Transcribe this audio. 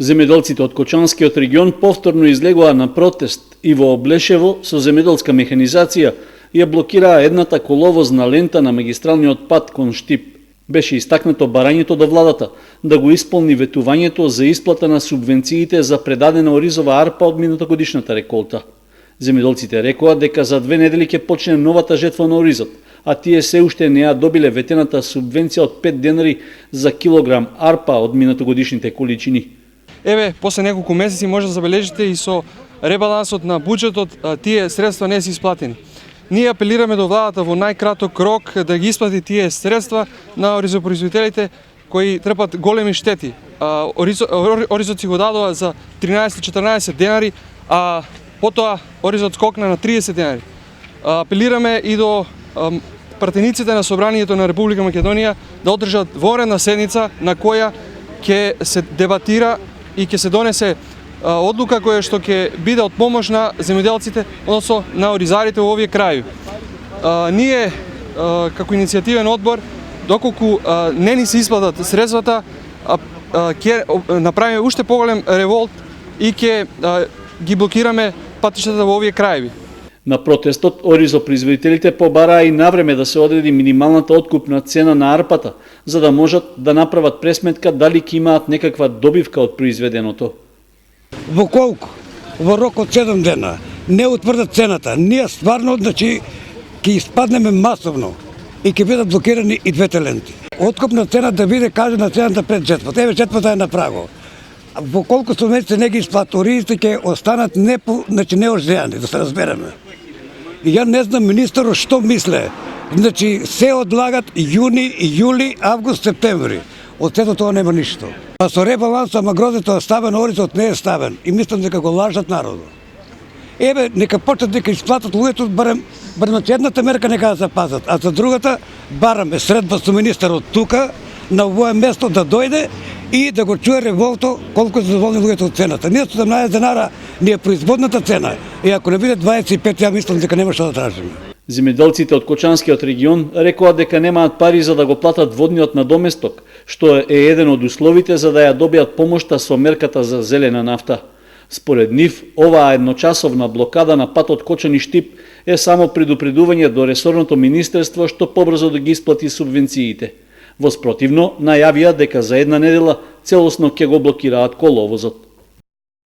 Земјоделците од Кочанскиот регион повторно излегоа на протест и во Облешево со земјоделска механизација ја блокираа едната коловозна лента на магистралниот пат кон Штип. Беше истакнато барањето до владата да го исполни ветувањето за исплата на субвенциите за предадена оризова арпа од минатогодишната реколта. Земјоделците рекоа дека за 2 недели ќе почне новата жетва на оризот, а тие се уште не ја добиле ветената субвенција од 5 денари за килограм арпа од минатогодишните количини. Еве, после неколку месеци може да забележите и со ребалансот на буџетот тие средства не се исплатени. Ние апелираме до владата во најкраток рок да ги исплати тие средства на оризопроизводителите кои трпат големи штети. Оризот си го дадоа за 13-14 денари, а потоа оризот скокна на 30 денари. Апелираме и до пратениците на Собранието на Република Македонија да одржат воредна седница на која ќе се дебатира и ќе се донесе одлука која што ќе биде од помош на земјоделците, односно на оризарите во овие краји. Ние како иницијативен одбор, доколку не ни се исплатат средствата, ќе направиме уште поголем револт и ќе ги блокираме патиштата во овие краји. На протестот оризопроизводителите побараа и навреме да се одреди минималната откупна цена на арпата, за да можат да направат пресметка дали ќе имаат некаква добивка од произведеното. Во колку? Во рок од 7 дена не утврдат цената. Ние стварно, ќе испаднеме масовно и ќе бидат блокирани и двете ленти. Откупна цена да биде кажана цената пред жетвата. Еве жетвата е на праго. Во колку месеци не ги исплатат, оризите ќе останат неождеани, да се разбереме. И ја не знам министерот што мисле. Се одлагат јуни, јули, август, септември. Од сето тоа нема ништо. А со ребаланс, ама грозето е ставен, оризот не е ставен. И мислам дека го лажат народот. Еве, нека почнат дека исплатат луѓето, барем едната мерка нека да запазат, а за другата бараме средба со министерот тука, на овое место да дојде и да го чуе револто колку се задоволни луѓето од цената. Ние 17 денара ни е производната цена и ако не биде 25, ја мислам дека нема што да тражиме. Земјоделците од Кочанскиот регион рекоа дека немаат пари за да го платат водниот надоместок, што е еден од условите за да ја добијат помошта со мерката за зелена нафта. Според нив, оваа едночасовна блокада на патот Кочани-Штип е само предупредување до ресорното министерство што побрзо да ги исплати субвенциите. Воспротивно, најавија дека за една недела целосно ќе го блокираат коловозот.